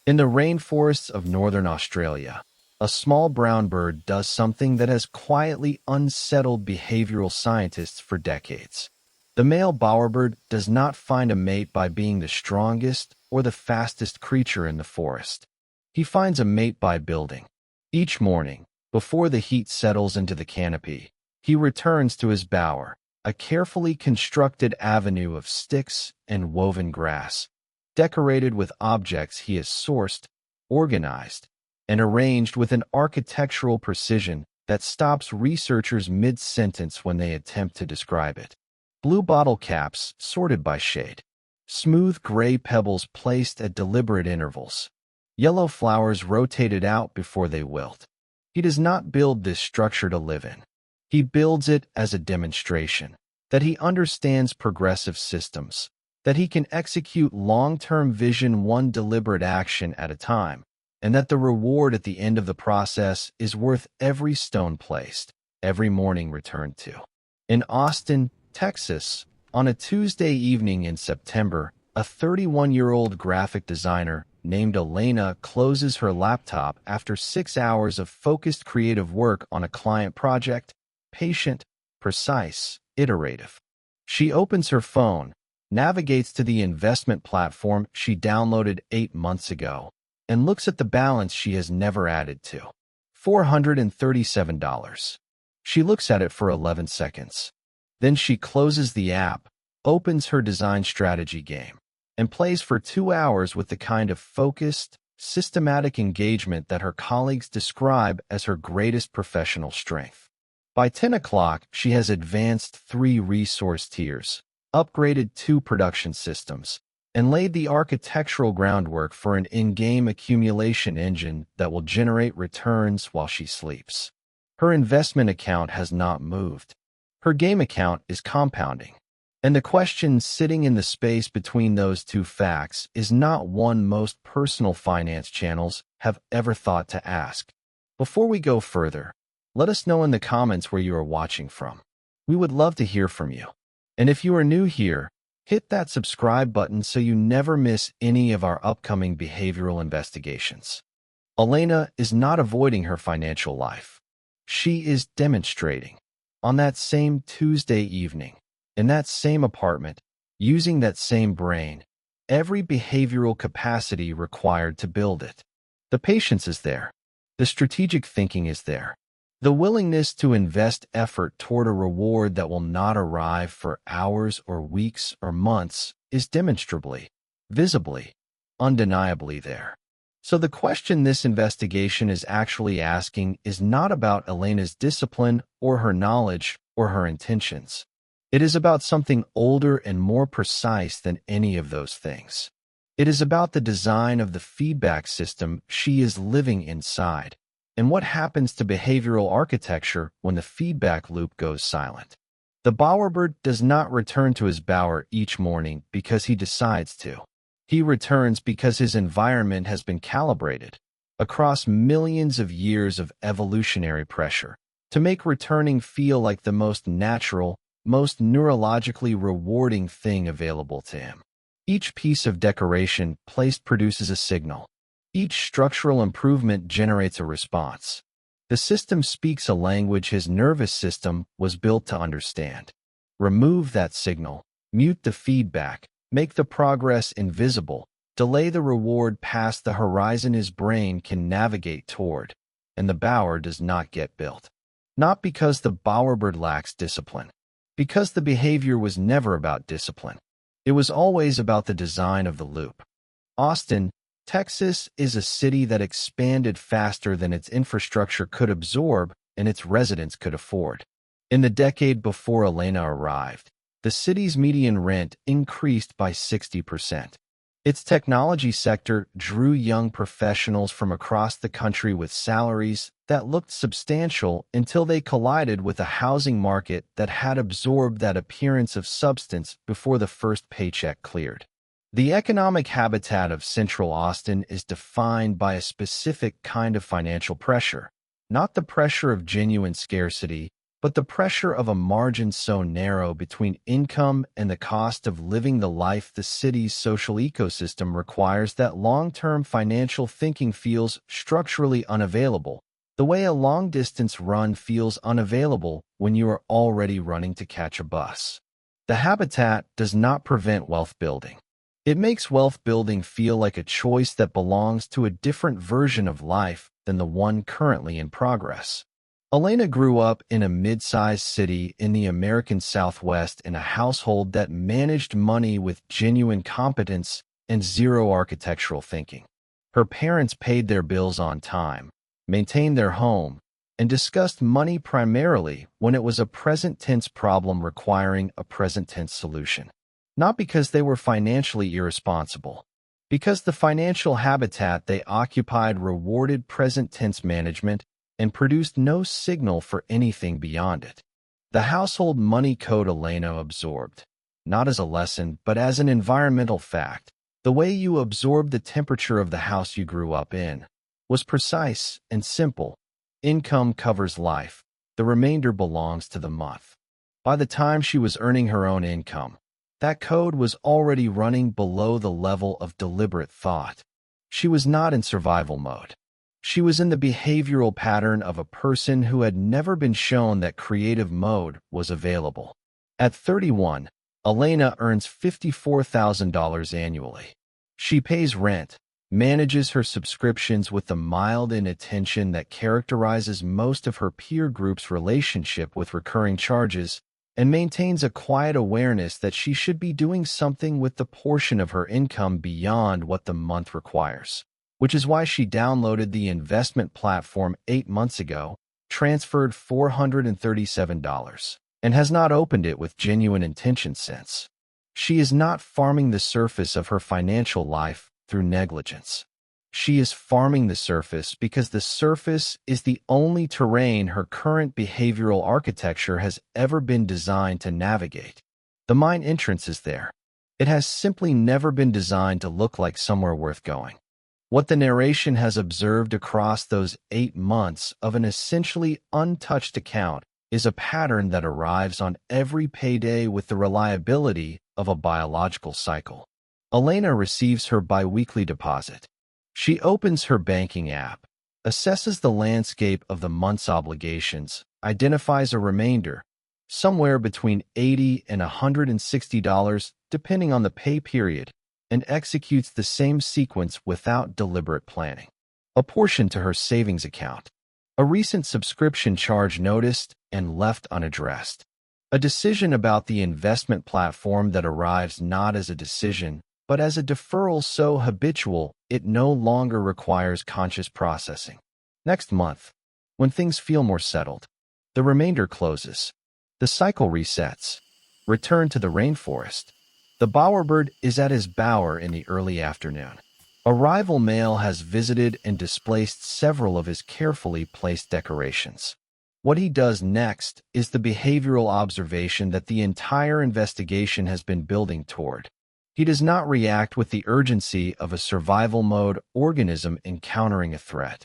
In the rainforests of northern Australia, a small brown bird does something that has quietly unsettled behavioral scientists for decades. The male bowerbird does not find a mate by being the strongest or the fastest creature in the forest. He finds a mate by building. Each morning, before the heat settles into the canopy, he returns to his bower, a carefully constructed avenue of sticks and woven grass, decorated with objects he has sourced, organized, and arranged with an architectural precision that stops researchers mid-sentence when they attempt to describe it. Blue bottle caps sorted by shade. Smooth gray pebbles placed at deliberate intervals. Yellow flowers rotated out before they wilt. He does not build this structure to live in. He builds it as a demonstration that he understands progressive systems, that he can execute long-term vision one deliberate action at a time, and that the reward at the end of the process is worth every stone placed, every morning returned to. In Austin, Texas, on a Tuesday evening in September, a 31-year-old graphic designer named Elena closes her laptop after 6 hours of focused creative work on a client project, patient, precise, iterative. She opens her phone, navigates to the investment platform she downloaded 8 months ago, and looks at the balance she has never added to. $437. She looks at it for 11 seconds. Then she closes the app, opens her design strategy game, and plays for 2 hours with the kind of focused, systematic engagement that her colleagues describe as her greatest professional strength. By 10 o'clock, she has advanced 3 resource tiers, upgraded 2 production systems, and laid the architectural groundwork for an in-game accumulation engine that will generate returns while she sleeps. Her investment account has not moved. Her game account is compounding. And the question sitting in the space between those two facts is not one most personal finance channels have ever thought to ask. Before we go further, let us know in the comments where you are watching from. We would love to hear from you. And if you are new here, hit that subscribe button so you never miss any of our upcoming behavioral investigations. Elena is not avoiding her financial life. She is demonstrating. On that same Tuesday evening, in that same apartment, using that same brain, every behavioral capacity required to build it. The patience is there. The strategic thinking is there. The willingness to invest effort toward a reward that will not arrive for hours or weeks or months is demonstrably, visibly, undeniably there. So the question this investigation is actually asking is not about Elena's discipline or her knowledge or her intentions. It is about something older and more precise than any of those things. It is about the design of the feedback system she is living inside, and what happens to behavioral architecture when the feedback loop goes silent. The bowerbird does not return to his bower each morning because he decides to. He returns because his environment has been calibrated across millions of years of evolutionary pressure to make returning feel like the most natural, most neurologically rewarding thing available to him. Each piece of decoration placed produces a signal. Each structural improvement generates a response. The system speaks a language his nervous system was built to understand. Remove that signal, mute the feedback, make the progress invisible, delay the reward past the horizon his brain can navigate toward, and the bower does not get built. Not because the bowerbird lacks discipline, because the behavior was never about discipline. It was always about the design of the loop. Austin, Texas is a city that expanded faster than its infrastructure could absorb and its residents could afford. In the decade before Elena arrived, the city's median rent increased by 60%. Its technology sector drew young professionals from across the country with salaries that looked substantial until they collided with a housing market that had absorbed that appearance of substance before the first paycheck cleared. The economic habitat of Central Austin is defined by a specific kind of financial pressure, not the pressure of genuine scarcity, But the pressure of a margin so narrow between income and the cost of living the life the city's social ecosystem requires that long-term financial thinking feels structurally unavailable, the way a long-distance run feels unavailable when you are already running to catch a bus. The habitat does not prevent wealth building. It makes wealth building feel like a choice that belongs to a different version of life than the one currently in progress. Elena grew up in a mid-sized city in the American Southwest in a household that managed money with genuine competence and zero architectural thinking. Her parents paid their bills on time, maintained their home, and discussed money primarily when it was a present-tense problem requiring a present-tense solution. Not because they were financially irresponsible, because the financial habitat they occupied rewarded present-tense management and produced no signal for anything beyond it. The household money code Elena absorbed, not as a lesson, but as an environmental fact, the way you absorb the temperature of the house you grew up in, was precise and simple. Income covers life. The remainder belongs to the month. By the time she was earning her own income, that code was already running below the level of deliberate thought. She was not in survival mode. She was in the behavioral pattern of a person who had never been shown that creative mode was available. At 31, Elena earns $54,000 annually. She pays rent, manages her subscriptions with the mild inattention that characterizes most of her peer group's relationship with recurring charges, and maintains a quiet awareness that she should be doing something with the portion of her income beyond what the month requires. Which is why she downloaded the investment platform 8 months ago, transferred $437, and has not opened it with genuine intention since. She is not farming the surface of her financial life through negligence. She is farming the surface because the surface is the only terrain her current behavioral architecture has ever been designed to navigate. The mine entrance is there. It has simply never been designed to look like somewhere worth going. What the narration has observed across those 8 months of an essentially untouched account is a pattern that arrives on every payday with the reliability of a biological cycle. Elena receives her biweekly deposit. She opens her banking app, assesses the landscape of the month's obligations, identifies a remainder, somewhere between $80 and $160 depending on the pay period, and executes the same sequence without deliberate planning. A portion to her savings account. A recent subscription charge noticed and left unaddressed. A decision about the investment platform that arrives not as a decision, but as a deferral so habitual it no longer requires conscious processing. Next month, when things feel more settled, the remainder closes. The cycle resets. Return to the rainforest. The bowerbird is at his bower in the early afternoon. A rival male has visited and displaced several of his carefully placed decorations. What he does next is the behavioral observation that the entire investigation has been building toward. He does not react with the urgency of a survival mode organism encountering a threat.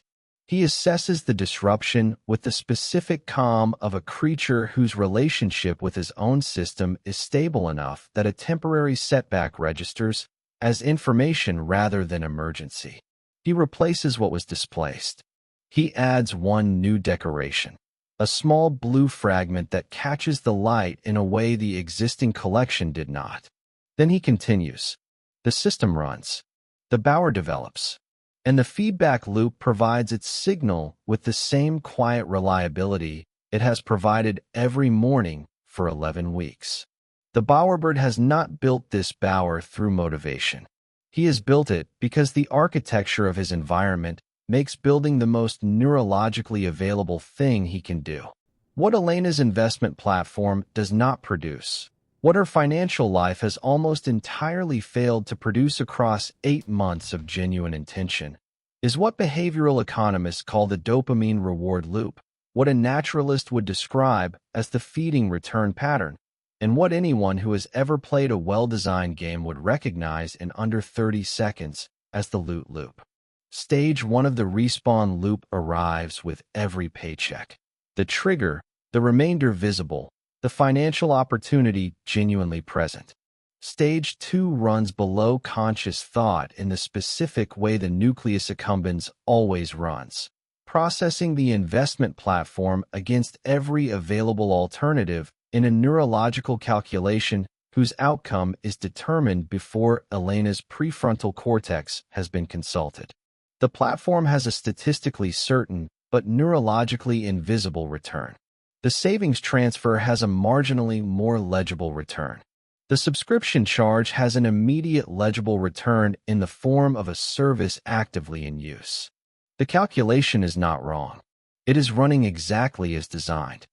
He assesses the disruption with the specific calm of a creature whose relationship with his own system is stable enough that a temporary setback registers as information rather than emergency. He replaces what was displaced. He adds one new decoration, a small blue fragment that catches the light in a way the existing collection did not. Then he continues. The system runs. The bower develops. And the feedback loop provides its signal with the same quiet reliability it has provided every morning for 11 weeks. The bowerbird has not built this bower through motivation. He has built it because the architecture of his environment makes building the most neurologically available thing he can do. What Elena's investment platform does not produce, what her financial life has almost entirely failed to produce across 8 months of genuine intention, is what behavioral economists call the dopamine reward loop, what a naturalist would describe as the feeding return pattern, and what anyone who has ever played a well-designed game would recognize in under 30 seconds as the loot loop. Stage 1 of the respawn loop arrives with every paycheck. The trigger, the remainder visible, the financial opportunity genuinely present. Stage 2 runs below conscious thought in the specific way the nucleus accumbens always runs, processing the investment platform against every available alternative in a neurological calculation whose outcome is determined before Elena's prefrontal cortex has been consulted. The platform has a statistically certain but neurologically invisible return. The savings transfer has a marginally more legible return. The subscription charge has an immediate legible return in the form of a service actively in use. The calculation is not wrong. It is running exactly as designed.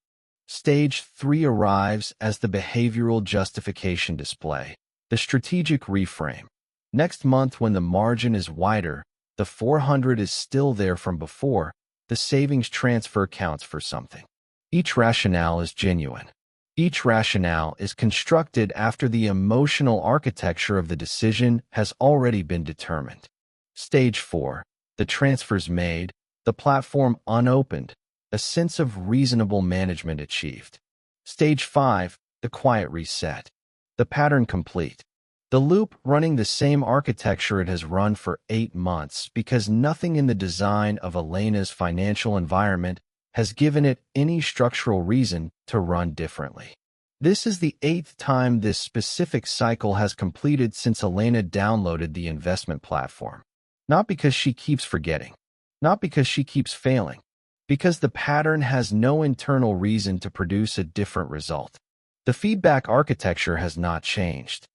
Stage 3 arrives as the behavioral justification display, the strategic reframe. Next month, when the margin is wider, the 400 is still there from before, the savings transfer counts for something. Each rationale is genuine. Each rationale is constructed after the emotional architecture of the decision has already been determined. Stage 4. The transfers made, the platform unopened, a sense of reasonable management achieved. Stage 5. The quiet reset. The pattern complete. The loop running the same architecture it has run for 8 months because nothing in the design of Elena's financial environment has given it any structural reason to run differently. This is the 8th time this specific cycle has completed since Elena downloaded the investment platform. Not because she keeps forgetting, not because she keeps failing, because the pattern has no internal reason to produce a different result. The feedback architecture has not changed.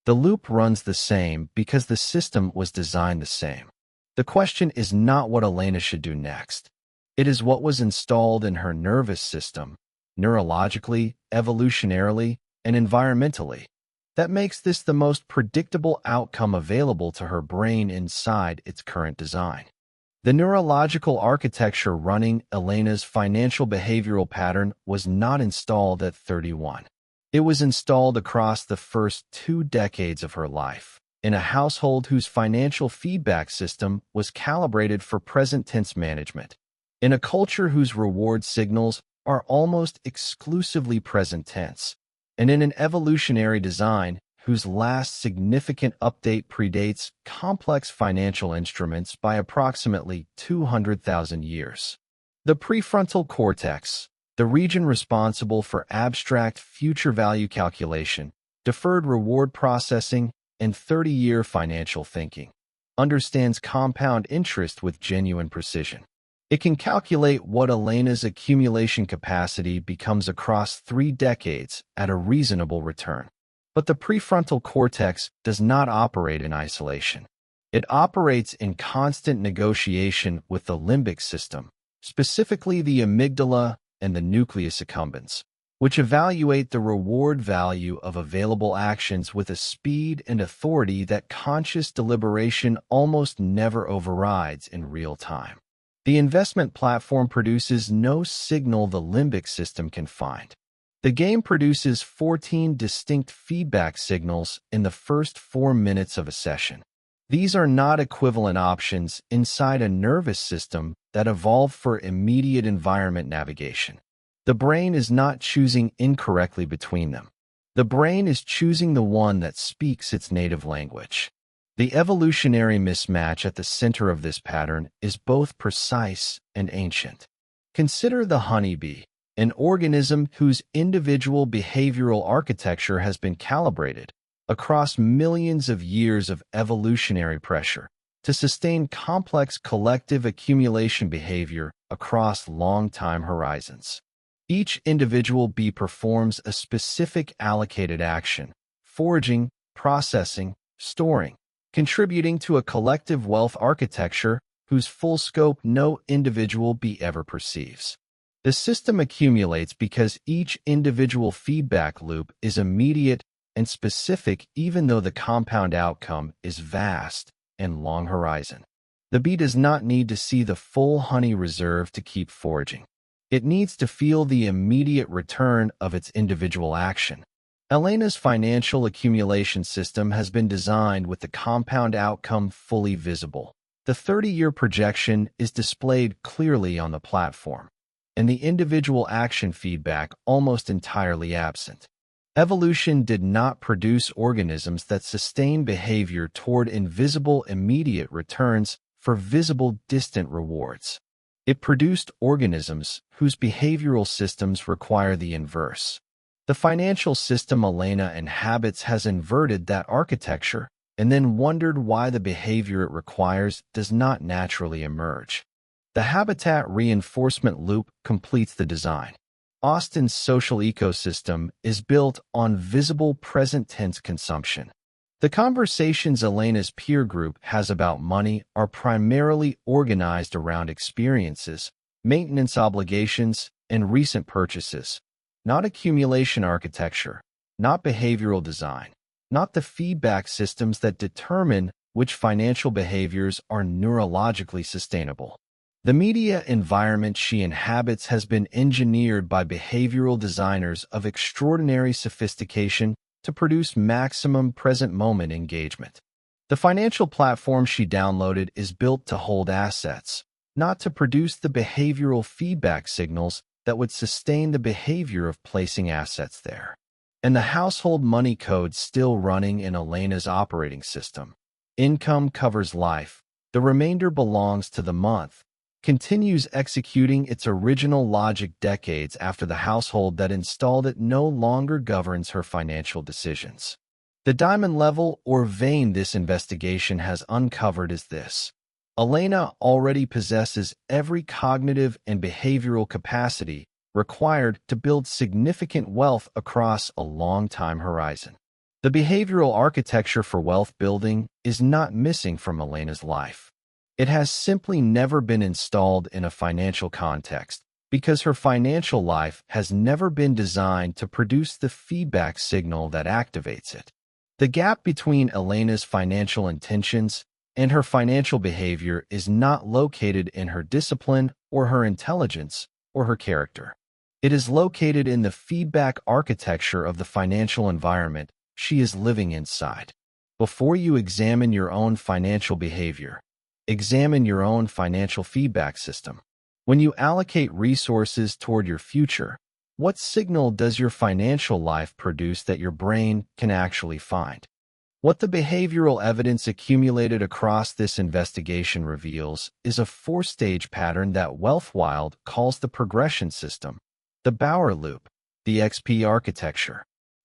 The loop runs the same because the system was designed the same. The question is not what Elena should do next. It is what was installed in her nervous system, neurologically, evolutionarily, and environmentally, that makes this the most predictable outcome available to her brain inside its current design. The neurological architecture running Elena's financial behavioral pattern was not installed at 31. It was installed across the first 2 decades of her life, in a household whose financial feedback system was calibrated for present-tense management. In a culture whose reward signals are almost exclusively present tense, and in an evolutionary design whose last significant update predates complex financial instruments by approximately 200,000 years. The prefrontal cortex, the region responsible for abstract future value calculation, deferred reward processing, and 30-year financial thinking, understands compound interest with genuine precision. It can calculate what Elena's accumulation capacity becomes across 3 decades at a reasonable return. But the prefrontal cortex does not operate in isolation. It operates in constant negotiation with the limbic system, specifically the amygdala and the nucleus accumbens, which evaluate the reward value of available actions with a speed and authority that conscious deliberation almost never overrides in real time. The investment platform produces no signal the limbic system can find. The game produces 14 distinct feedback signals in the first 4 minutes of a session. These are not equivalent options inside a nervous system that evolved for immediate environment navigation. The brain is not choosing incorrectly between them. The brain is choosing the one that speaks its native language. The evolutionary mismatch at the center of this pattern is both precise and ancient. Consider the honeybee, an organism whose individual behavioral architecture has been calibrated across millions of years of evolutionary pressure to sustain complex collective accumulation behavior across long time horizons. Each individual bee performs a specific allocated action: foraging, processing, storing, contributing to a collective wealth architecture whose full scope no individual bee ever perceives. The system accumulates because each individual feedback loop is immediate and specific, even though the compound outcome is vast and long horizon. The bee does not need to see the full honey reserve to keep foraging. It needs to feel the immediate return of its individual action. Elena's financial accumulation system has been designed with the compound outcome fully visible. The 30-year projection is displayed clearly on the platform. and the individual action feedback almost entirely absent. Evolution did not produce organisms that sustain behavior toward invisible immediate returns for visible distant rewards. It produced organisms whose behavioral systems require the inverse. The financial system Elena inhabits has inverted that architecture and then wondered why the behavior it requires does not naturally emerge. The habitat reinforcement loop completes the design. Austin's social ecosystem is built on visible present-tense consumption. The conversations Elena's peer group has about money are primarily organized around experiences, maintenance obligations, and recent purchases, not accumulation architecture, not behavioral design, not the feedback systems that determine which financial behaviors are neurologically sustainable. The media environment she inhabits has been engineered by behavioral designers of extraordinary sophistication to produce maximum present-moment engagement. The financial platform she downloaded is built to hold assets, not to produce the behavioral feedback signals that would sustain the behavior of placing assets there. And the household money code still running in Elena's operating system. Income covers life. The remainder belongs to the month. Continues executing its original logic decades after the household that installed it no longer governs her financial decisions. The diamond level or vein this investigation has uncovered is this. Elena already possesses every cognitive and behavioral capacity required to build significant wealth across a long time horizon. The behavioral architecture for wealth building is not missing from Elena's life. It has simply never been installed in a financial context because her financial life has never been designed to produce the feedback signal that activates it. The gap between Elena's financial intentions and her financial behavior is not located in her discipline or her intelligence or her character. It is located in the feedback architecture of the financial environment she is living inside. Before you examine your own financial behavior, examine your own financial feedback system. When you allocate resources toward your future, what signal does your financial life produce that your brain can actually find? What the behavioral evidence accumulated across this investigation reveals is a four-stage pattern that WealthWild calls the progression system, the Bower loop, the XP architecture.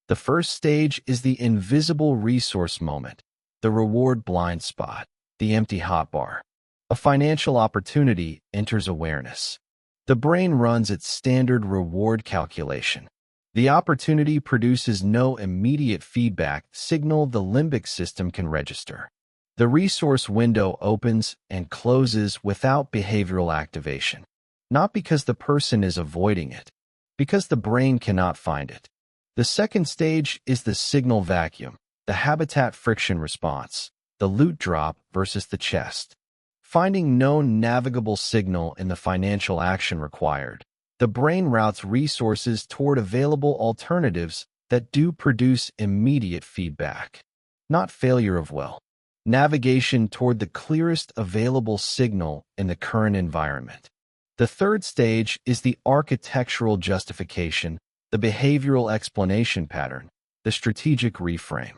The first stage is the invisible resource moment, the reward blind spot, the empty hotbar. A financial opportunity enters awareness. The brain runs its standard reward calculation. The opportunity produces no immediate feedback signal the limbic system can register. The resource window opens and closes without behavioral activation. Not because the person is avoiding it, because the brain cannot find it. The second stage is the signal vacuum, the habitat friction response, the loot drop versus the chest. Finding no navigable signal in the financial action required, the brain routes resources toward available alternatives that do produce immediate feedback. Not failure of will. Navigation toward the clearest available signal in the current environment. The third stage is the architectural justification, the behavioral explanation pattern, the strategic reframe.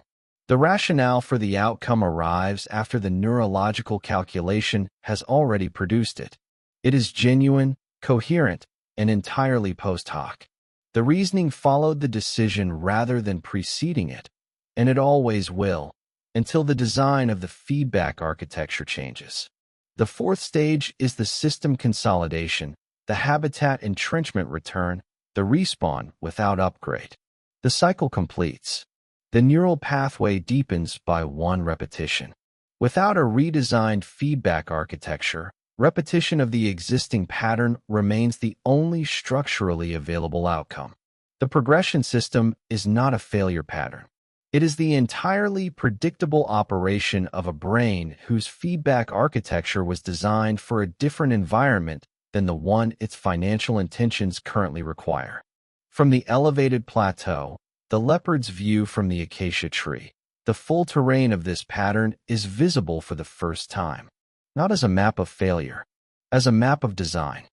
The rationale for the outcome arrives after the neurological calculation has already produced it. It is genuine, coherent, and entirely post hoc. The reasoning followed the decision rather than preceding it, and it always will, until the design of the feedback architecture changes. The fourth stage is the system consolidation, the habitat entrenchment return, the respawn without upgrade. The cycle completes. The neural pathway deepens by one repetition. Without a redesigned feedback architecture, repetition of the existing pattern remains the only structurally available outcome. The progression system is not a failure pattern. It is the entirely predictable operation of a brain whose feedback architecture was designed for a different environment than the one its financial intentions currently require. From the elevated plateau, the leopard's view from the acacia tree, the full terrain of this pattern is visible for the first time, not as a map of failure, as a map of design.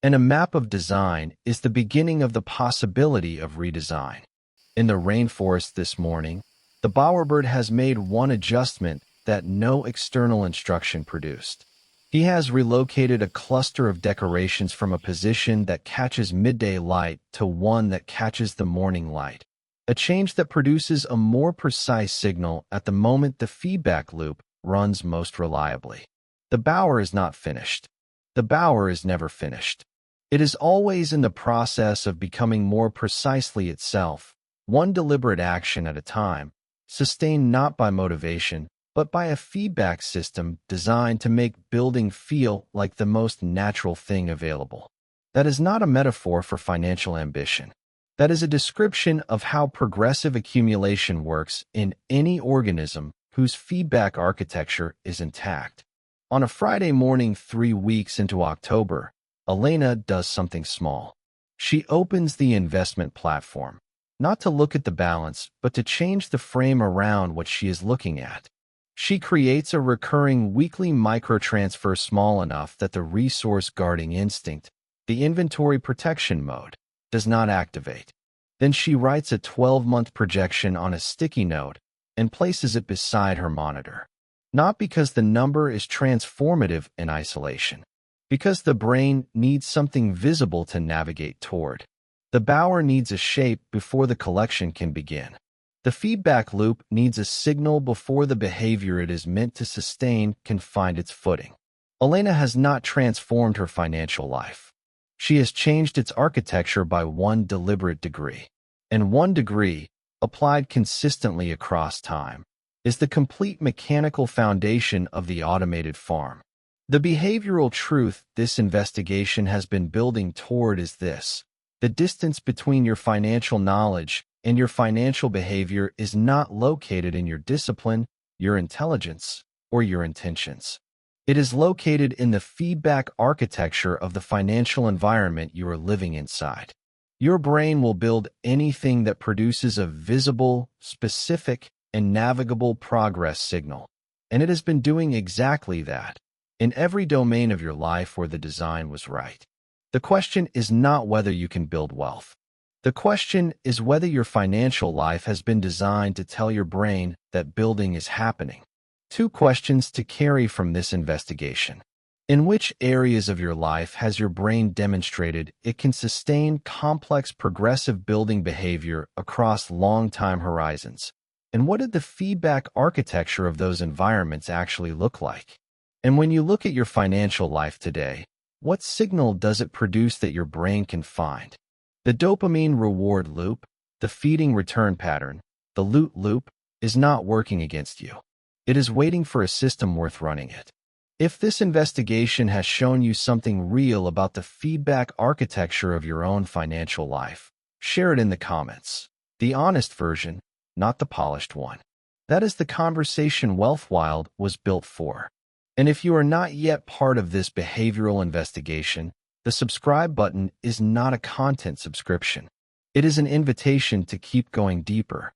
And a map of design is the beginning of the possibility of redesign. In the rainforest this morning, the bowerbird has made one adjustment that no external instruction produced. He has relocated a cluster of decorations from a position that catches midday light to one that catches the morning light, a change that produces a more precise signal at the moment the feedback loop runs most reliably. The bower is not finished. The bower is never finished. It is always in the process of becoming more precisely itself, one deliberate action at a time, sustained not by motivation, but by a feedback system designed to make building feel like the most natural thing available. That is not a metaphor for financial ambition. That is a description of how progressive accumulation works in any organism whose feedback architecture is intact. On a Friday morning 3 weeks into October, Elena does something small. She opens the investment platform, not to look at the balance, but to change the frame around what she is looking at. She creates a recurring weekly microtransfer small enough that the resource guarding instinct, the inventory protection mode, does not activate. Then she writes a 12-month projection on a sticky note and places it beside her monitor. Not because the number is transformative in isolation, because the brain needs something visible to navigate toward. The bower needs a shape before the collection can begin. The feedback loop needs a signal before the behavior it is meant to sustain can find its footing. Elena has not transformed her financial life. She has changed its architecture by one deliberate degree. And one degree, applied consistently across time, is the complete mechanical foundation of the automated farm. The behavioral truth this investigation has been building toward is this: the distance between your financial knowledge and your financial behavior is not located in your discipline, your intelligence, or your intentions. It is located in the feedback architecture of the financial environment you are living inside. Your brain will build anything that produces a visible, specific, and navigable progress signal, and it has been doing exactly that in every domain of your life where the design was right. The question is not whether you can build wealth. The question is whether your financial life has been designed to tell your brain that building is happening. 2 questions to carry from this investigation. In which areas of your life has your brain demonstrated it can sustain complex progressive building behavior across long time horizons? And what did the feedback architecture of those environments actually look like? And when you look at your financial life today, what signal does it produce that your brain can find? The dopamine reward loop, the feeding return pattern, the loot loop, is not working against you. It is waiting for a system worth running it. If this investigation has shown you something real about the feedback architecture of your own financial life, share it in the comments. The honest version, not the polished one. That is the conversation WealthWild was built for. And if you are not yet part of this behavioral investigation, the subscribe button is not a content subscription. It is an invitation to keep going deeper,